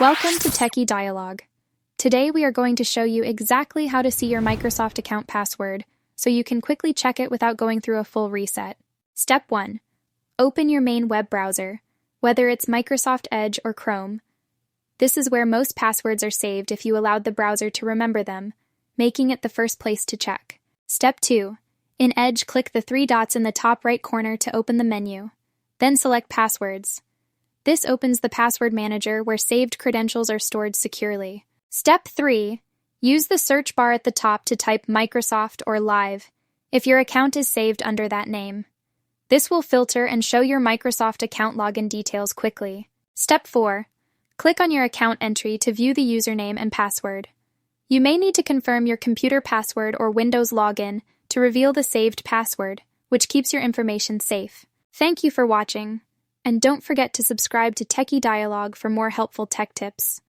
Welcome to Techie Dialogue. Today we are going to show you exactly how to see your Microsoft account password so you can quickly check it without going through a full reset. Step 1. Open your main web browser, whether it's Microsoft Edge or Chrome. This is where most passwords are saved if you allowed the browser to remember them, making it the first place to check. Step 2. In Edge, click the three dots in the top right corner to open the menu. Then select Passwords. This opens the password manager where saved credentials are stored securely. Step 3. Use the search bar at the top to type Microsoft or Live if your account is saved under that name. This will filter and show your Microsoft account login details quickly. Step 4. Click on your account entry to view the username and password. You may need to confirm your computer password or Windows login to reveal the saved password, which keeps your information safe. Thank you for watching. And don't forget to subscribe to Techie Dialogue for more helpful tech tips.